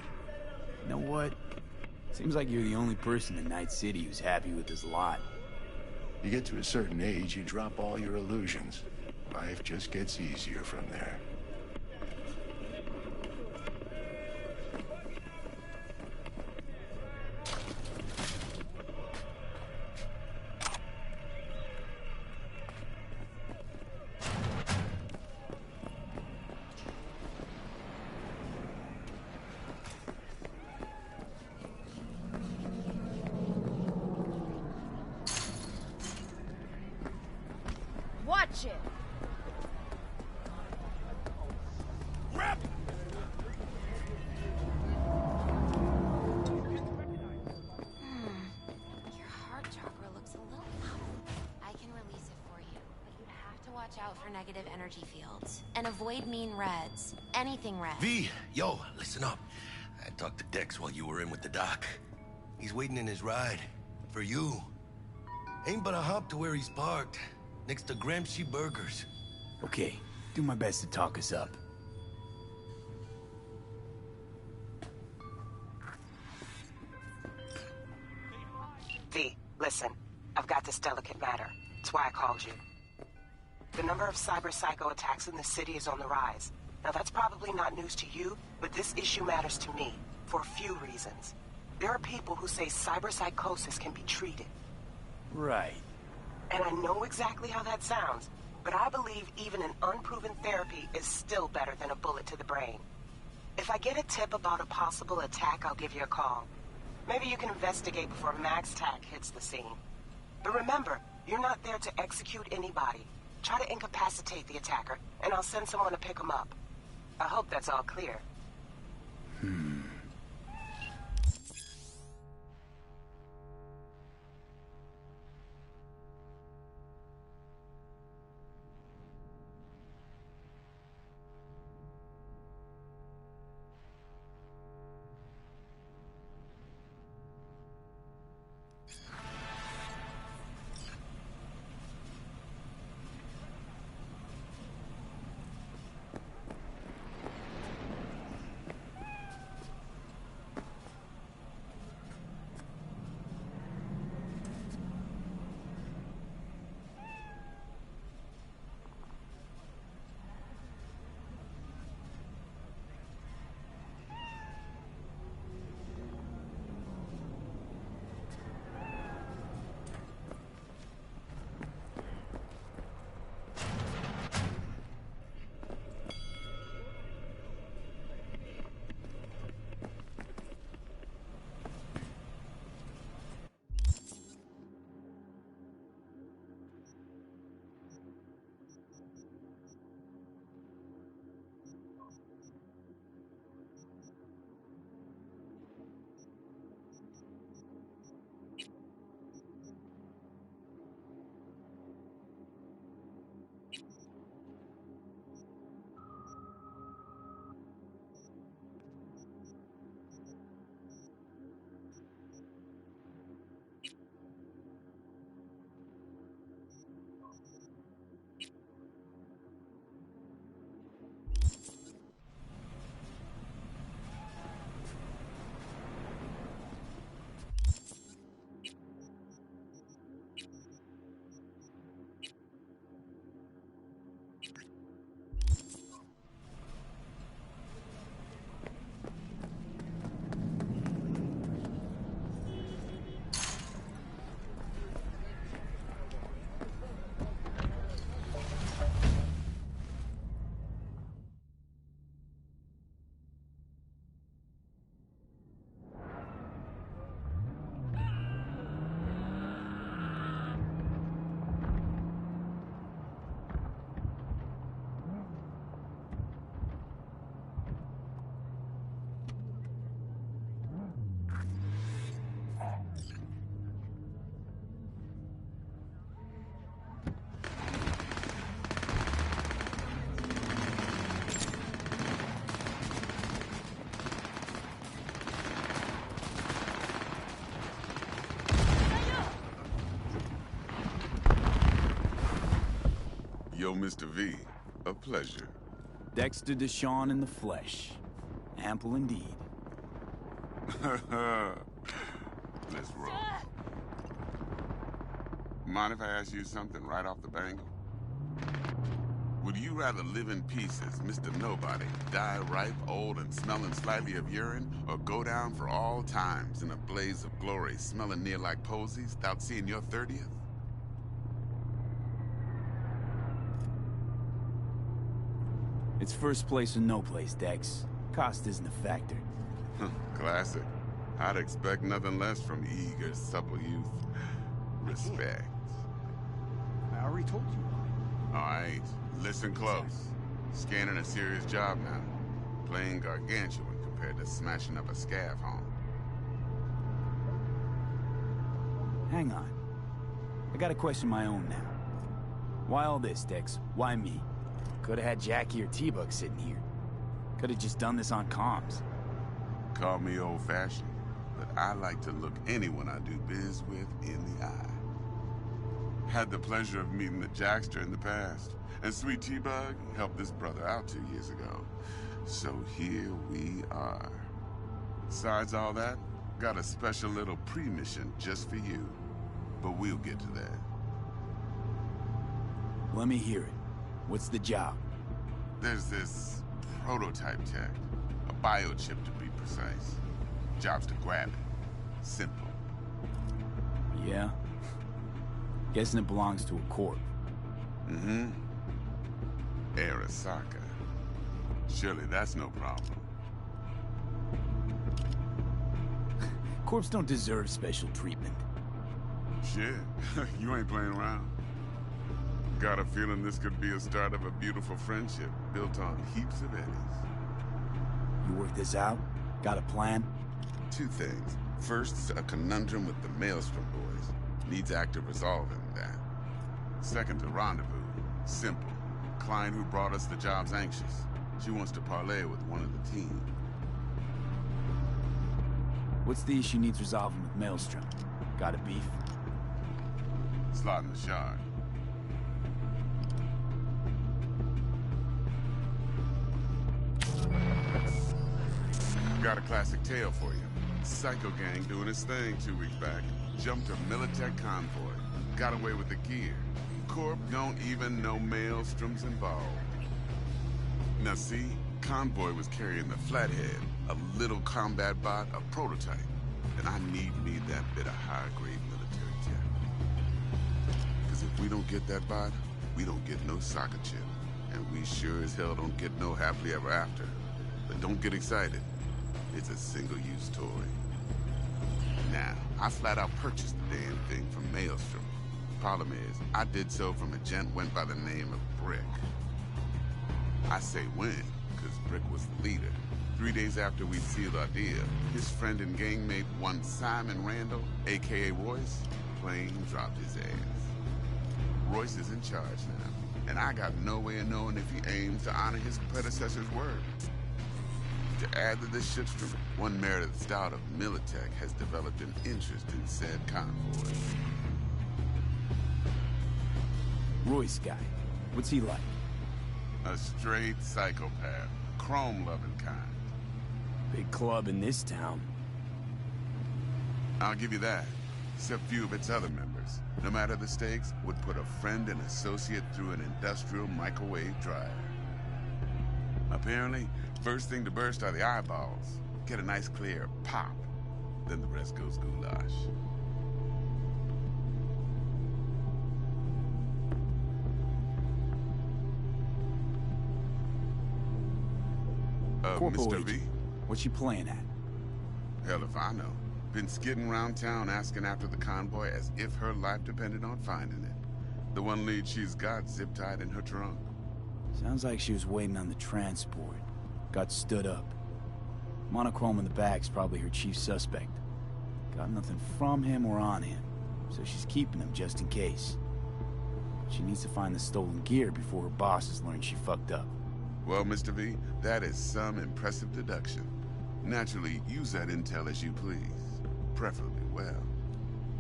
[SPEAKER 1] You know what? Seems like you're the only person in Night City who's happy with this lot.
[SPEAKER 18] You get to a certain age, you drop all your illusions. Life just gets easier from there.
[SPEAKER 13] Watch it!
[SPEAKER 11] Rep!
[SPEAKER 17] Your heart chakra looks a little off. I can release it for you, but you'd have to watch out for negative energy fields. And avoid mean reds. Anything red.
[SPEAKER 3] V, yo, listen up. I talked to Dex while you were in with the doc. He's waiting in his ride. For you. Ain't but a hop to where he's parked. Next to Gramsci Burgers.
[SPEAKER 1] Okay, do my best to talk us up.
[SPEAKER 2] V, listen. I've got this delicate matter. That's why I called you. The number of cyber psycho attacks in the city is on the rise. Now that's probably not news to you, but this issue matters to me, for a few reasons. There are people who say cyberpsychosis can be treated.
[SPEAKER 1] Right.
[SPEAKER 2] And I know exactly how that sounds, but I believe even an unproven therapy is still better than a bullet to the brain. If I get a tip about a possible attack, I'll give you a call. Maybe you can investigate before MaxTac hits the scene. But remember, you're not there to execute anybody. Try to incapacitate the attacker, and I'll send someone to pick him up. I hope that's all clear.
[SPEAKER 19] Yo, Mr. V, a pleasure.
[SPEAKER 1] Dexter Deshawn in the flesh. Ample indeed.
[SPEAKER 19] Let's roll. Mind if I ask you something right off the bangle? Would you rather live in pieces, Mr. Nobody, die ripe, old, and smelling slightly of urine, or go down for all times in a blaze of glory, smelling near like posies, without seeing your 30th?
[SPEAKER 1] It's first place or no place, Dex. Cost isn't a factor.
[SPEAKER 19] Classic. I'd expect nothing less from eager, supple youth. Respect.
[SPEAKER 14] I already told you.
[SPEAKER 19] All right, listen close. Scanning a serious job now. Playing gargantuan compared to smashing up a scav home.
[SPEAKER 1] Hang on. I got a question of my own now. Why all this, Dex? Why me? Could've had Jackie or T-Bug sitting here. Could've just done this on comms.
[SPEAKER 19] Call me old-fashioned, but I like to look anyone I do biz with in the eye. Had the pleasure of meeting the Jackster in the past, and Sweet T-Bug helped this brother out 2 years ago. So here we are. Besides all that, got a special little pre-mission just for you. But we'll get to that.
[SPEAKER 1] Let me hear it. What's the job?
[SPEAKER 19] There's this prototype tech. A biochip to be precise. Job's to grab it. Simple.
[SPEAKER 1] Yeah? Guessing it belongs to a corp.
[SPEAKER 19] Mm-hmm. Arasaka. Surely that's no problem.
[SPEAKER 1] Corps don't deserve special treatment.
[SPEAKER 19] Shit, you ain't playing around. Got a feeling this could be a start of a beautiful friendship built on heaps of eddies.
[SPEAKER 1] You work this out? Got a plan?
[SPEAKER 19] Two things. First, a conundrum with the Maelstrom boys. Needs active resolving that. Second, a rendezvous. Simple. Client who brought us the job's anxious. She wants to parlay with one of the team.
[SPEAKER 1] What's the issue needs resolving with Maelstrom? Got a beef?
[SPEAKER 19] Slotting the shard. Got a classic tale for you. Psycho gang doing his thing 2 weeks back. Jumped a Militech convoy. Got away with the gear. Corp don't even know Maelstrom's involved. Now see, convoy was carrying the Flathead, a little combat bot, a prototype. And I need me that bit of high-grade military tech. Because if we don't get that bot, we don't get no soccer chip. And we sure as hell don't get no happily ever after. But don't get excited. It's a single-use toy. Now, I flat out purchased the damn thing from Maelstrom. Problem is, I did so from a gent went by the name of Brick. I say when, because Brick was the leader. 3 days after we sealed our deal, his friend and gangmate, one Simon Randall, a.k.a. Royce, plain dropped his ass. Royce is in charge now, and I got no way of knowing if he aims to honor his predecessor's word. To add to this shitstorm, one Meredith Stout of Militech has developed an interest in said convoy.
[SPEAKER 1] Royce guy. What's he like?
[SPEAKER 19] A straight psychopath. Chrome-loving kind.
[SPEAKER 1] Big club in this town.
[SPEAKER 19] I'll give you that. Except few of its other members, no matter the stakes, would put a friend and associate through an industrial microwave dryer. Apparently, first thing to burst are the eyeballs. Get a nice clear pop. Then the rest goes goulash. Mr. V?
[SPEAKER 1] What you playing at?
[SPEAKER 19] Hell if I know. Been skidding around town asking after the convoy as if her life depended on finding it. The one lead she's got zip-tied in her trunk.
[SPEAKER 1] Sounds like she was waiting on the transport. Got stood up. Monochrome in the back's probably her chief suspect. Got nothing from him or on him, so she's keeping him just in case. She needs to find the stolen gear before her bosses learn she fucked up.
[SPEAKER 19] Well, Mr. V, that is some impressive deduction. Naturally, use that intel as you please. Preferably well.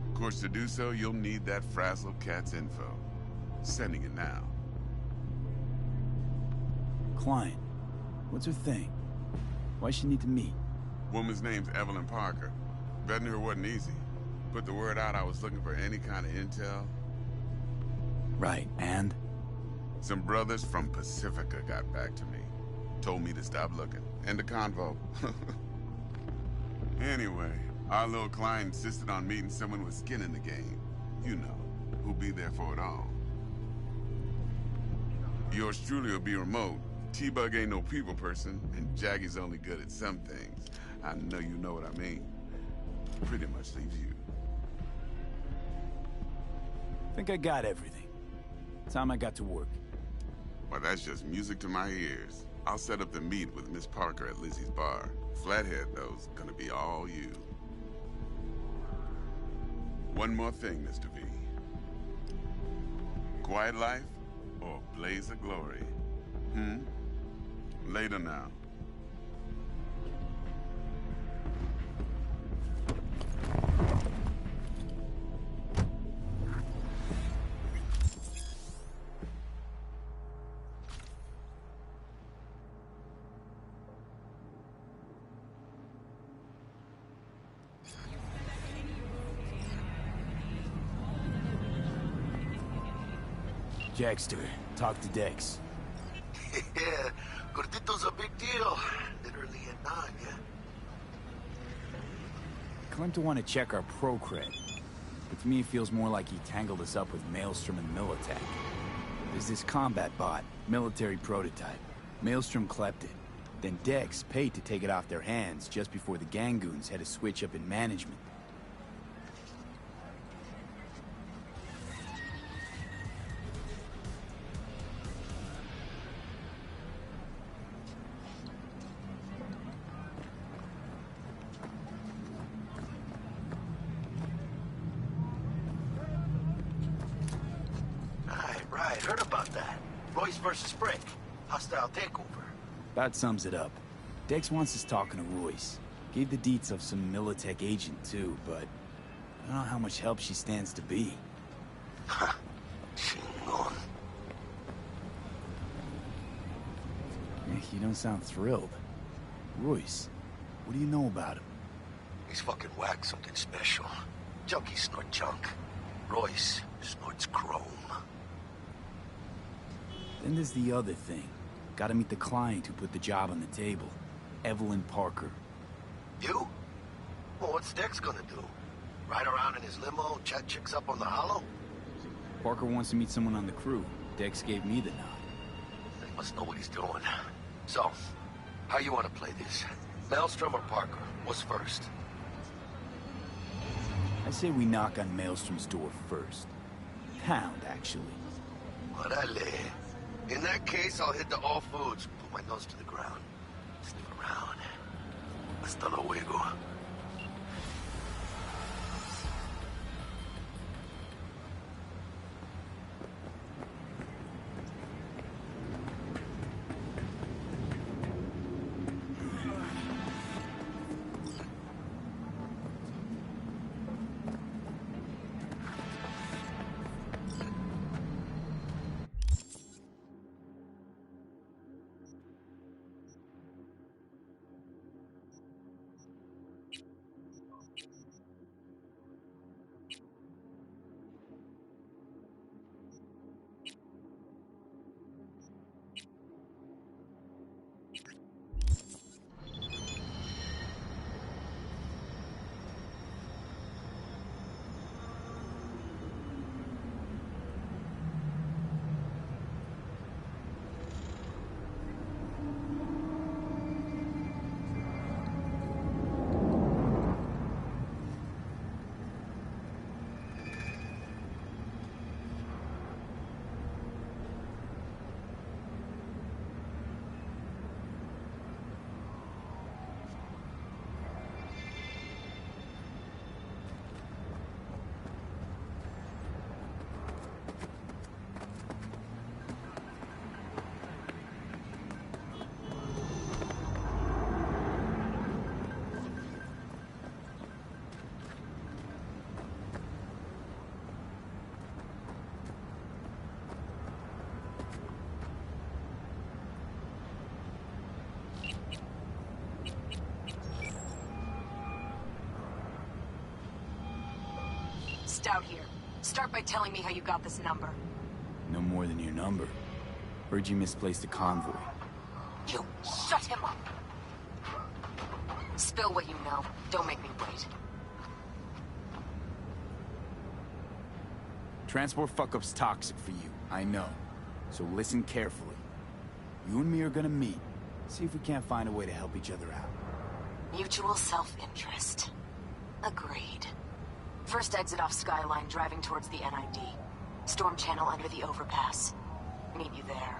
[SPEAKER 19] Of course, to do so, you'll need that Frazzle Cat's info. Sending it now.
[SPEAKER 1] Client. What's her thing? Why she need to meet?
[SPEAKER 19] Woman's name's Evelyn Parker. Vetting her wasn't easy. Put the word out I was looking for any kind of intel.
[SPEAKER 1] Right, and?
[SPEAKER 19] Some brothers from Pacifica got back to me. Told me to stop looking. End the convo. Anyway, our little client insisted on meeting someone with skin in the game. You know, who'll be there for it all. Yours truly will be remote. T-Bug ain't no people person, and Jaggie's only good at some things. I know you know what I mean. Pretty much leaves you.
[SPEAKER 1] Think I got everything. Time I got to work.
[SPEAKER 19] Well, that's just music to my ears. I'll set up the meet with Miss Parker at Lizzie's bar. Flathead, though's gonna be all you. One more thing, Mr. V. Quiet life or blaze of glory? Later now.
[SPEAKER 1] Jackster, talk to Dex.
[SPEAKER 3] Yeah, Gordito's a big deal. Literally a nod, yeah?
[SPEAKER 1] Claimed to want to check our pro cred. But to me, it feels more like he tangled us up with Maelstrom and Militech. There's this combat bot, military prototype. Maelstrom clept it. Then Dex paid to take it off their hands just before the Gangoons had a switch up in management.
[SPEAKER 3] Right, heard about that. Royce versus Brick. Hostile takeover.
[SPEAKER 1] That sums it up. Dex wants us talking to Royce. Gave the deets of some Militech agent too, but I don't know how much help she stands to be.
[SPEAKER 3] Chingon.
[SPEAKER 1] You don't sound thrilled. Royce, what do you know about him?
[SPEAKER 3] He's fucking whack something special. Junkies snort junk. Royce snorts chrome.
[SPEAKER 1] Then there's the other thing. Gotta meet the client who put the job on the table. Evelyn Parker.
[SPEAKER 3] You? Well, what's Dex gonna do? Ride around in his limo, chat chicks up on the hollow?
[SPEAKER 1] Parker wants to meet someone on the crew. Dex gave me the nod.
[SPEAKER 3] He must know what he's doing. So, how you want to play this? Maelstrom or Parker? What's first?
[SPEAKER 1] I say we knock on Maelstrom's door first. Pound, actually.
[SPEAKER 3] Orale. In that case, I'll hit the all foods, put my nose to the ground. Sniff around. Hasta luego.
[SPEAKER 20] out here. Start by telling me how you got this number.
[SPEAKER 1] No more than your number. Heard you misplaced a convoy.
[SPEAKER 20] You shut him up! Spill what you know. Don't make me wait.
[SPEAKER 1] Transport fuck-up's toxic for you, I know. So listen carefully. You and me are gonna meet. See if we can't find a way to help each other out.
[SPEAKER 20] Mutual self-interest. Agreed. First exit off Skyline, driving towards the NID. Storm channel under the overpass. Meet you there.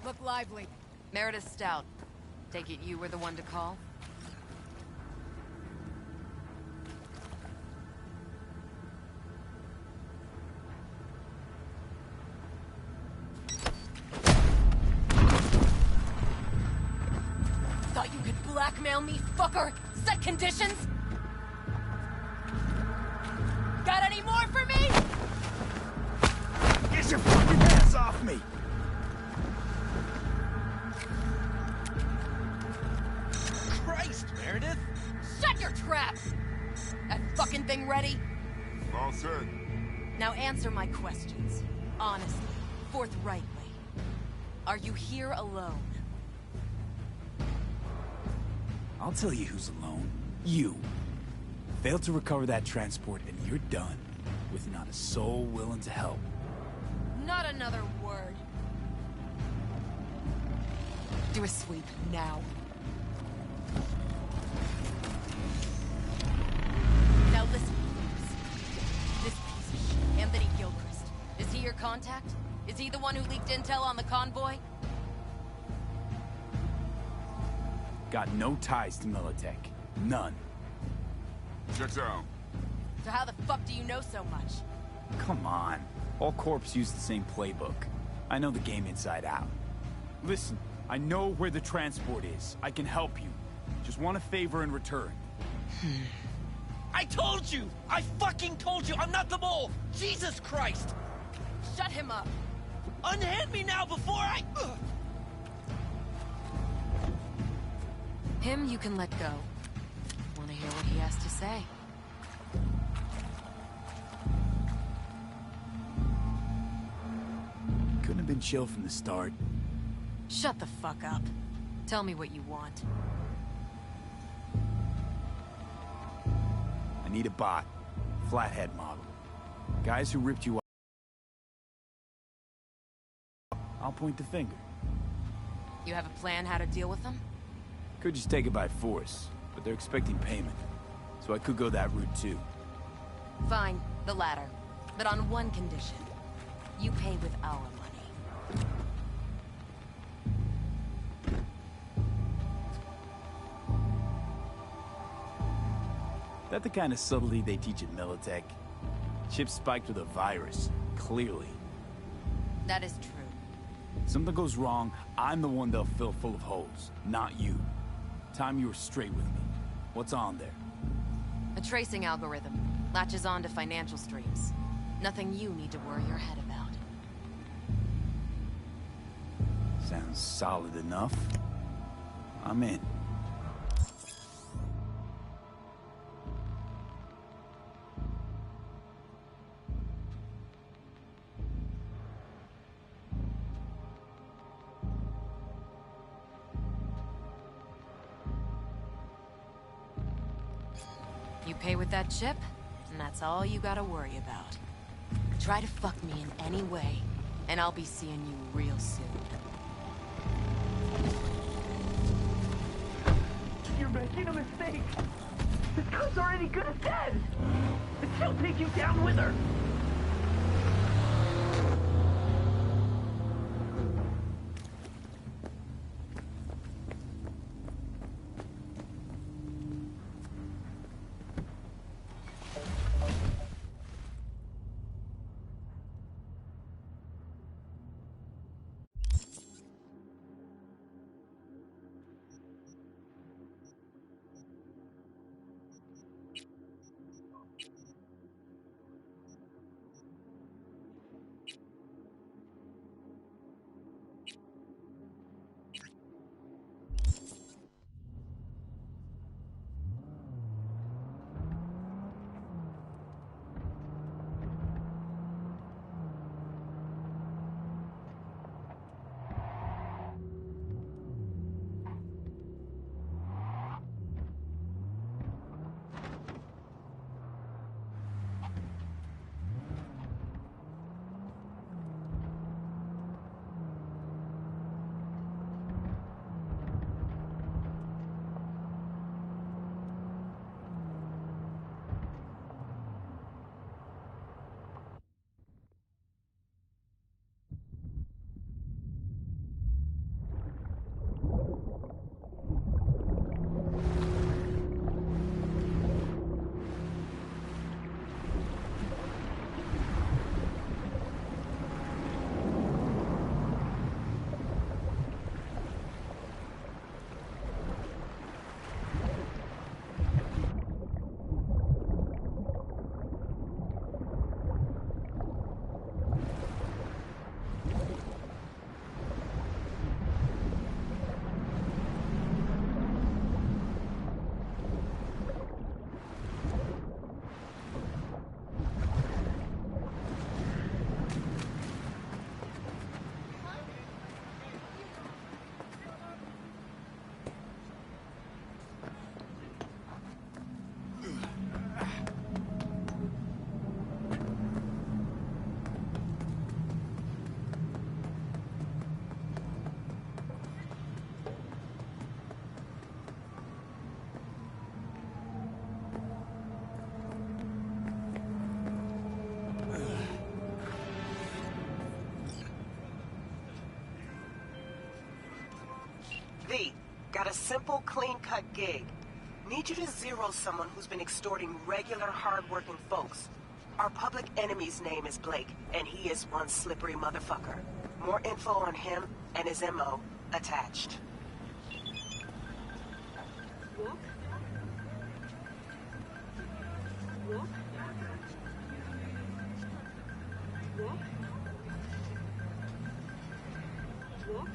[SPEAKER 20] Look lively. Meredith Stout. Take it you were the one to call? Thought you could blackmail me, fucker? Set conditions? Got any more for me?
[SPEAKER 1] Get your fucking hands off me!
[SPEAKER 11] Christ, Meredith!
[SPEAKER 20] Shut your trap! That fucking thing ready?
[SPEAKER 19] All set.
[SPEAKER 20] Now answer my questions. Honestly, forthrightly. Are you here alone?
[SPEAKER 1] I'll tell you who's alone. You. Failed to recover that transport and you're done. With not a soul willing to help.
[SPEAKER 20] Not another word. Do a sweep, now. Now listen, please. This piece of shit, Anthony Gilchrist. Is he your contact? Is he the one who leaked intel on the convoy?
[SPEAKER 1] Got no ties to Militech. None.
[SPEAKER 19] Checks out.
[SPEAKER 20] So how the fuck do you know so much?
[SPEAKER 1] Come on. All corps use the same playbook. I know the game inside out. Listen, I know where the transport is. I can help you. Just want a favor in return.
[SPEAKER 2] I told you! I fucking told you! I'm not the mole! Jesus Christ!
[SPEAKER 20] Shut him up!
[SPEAKER 2] Unhand me now before I...
[SPEAKER 20] Him you can let go. Want to hear what he has to say?
[SPEAKER 1] Couldn't have been chill from the start.
[SPEAKER 20] Shut the fuck up. Tell me what you want.
[SPEAKER 1] I need a bot. Flathead model. Guys who ripped you up. I'll point the finger.
[SPEAKER 20] You have a plan how to deal with them?
[SPEAKER 1] Could just take it by force, but they're expecting payment. So I could go that route too.
[SPEAKER 20] Fine, the latter. But on one condition. You pay with our money.
[SPEAKER 1] That the kind of subtlety they teach at Militech? Ship spiked with a virus, clearly.
[SPEAKER 20] That is true.
[SPEAKER 1] Something goes wrong, I'm the one they'll fill full of holes, not you. Time you were straight with me. What's on there?
[SPEAKER 20] A tracing algorithm. Latches on to financial streams. Nothing you need to worry your head about.
[SPEAKER 1] Sounds solid enough. I'm in.
[SPEAKER 20] You pay with that chip, and that's all you gotta worry about. Try to fuck me in any way, and I'll be seeing you real soon.
[SPEAKER 2] You're making a mistake. This guy's already good as dead. And she'll take you down with her. Got a simple, clean-cut gig. Need you to zero someone who's been extorting regular, hard-working folks. Our public enemy's name is Blake, and he is one slippery motherfucker. More info on him and his MO attached.
[SPEAKER 16] Walk. Walk. Walk. Walk.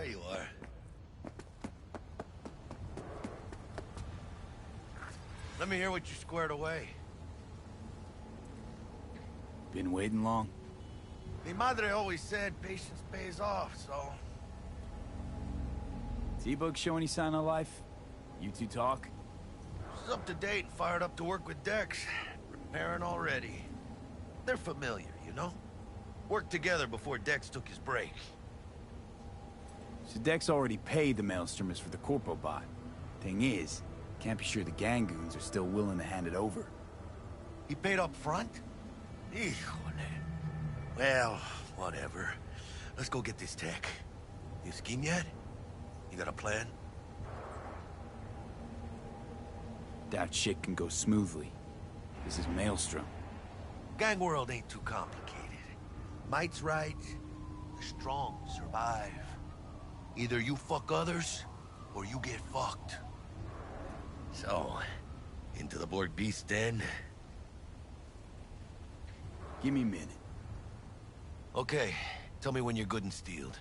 [SPEAKER 3] There you are. Let me hear what you squared away.
[SPEAKER 1] Been waiting long?
[SPEAKER 3] Mi madre always said patience pays off, so...
[SPEAKER 1] T-Bug show any sign of life? You two talk?
[SPEAKER 3] She's up to date and fired up to work with Dex. Repairing already. They're familiar, you know? Worked together before Dex took his break.
[SPEAKER 1] So Dex already paid the Maelstromers for the Corpo bot. Thing is, can't be sure the Gangoons are still willing to hand it over.
[SPEAKER 3] He paid up front? Híjole. Well, whatever. Let's go get this tech. You scheme yet? You got a plan?
[SPEAKER 1] Doubt shit can go smoothly. This is Maelstrom.
[SPEAKER 3] Gang world ain't too complicated. Might's right. The strong survive. Either you fuck others, or you get fucked. So, into the Borg Beast den?
[SPEAKER 1] Give me a minute.
[SPEAKER 3] Okay, tell me when you're good and steeled.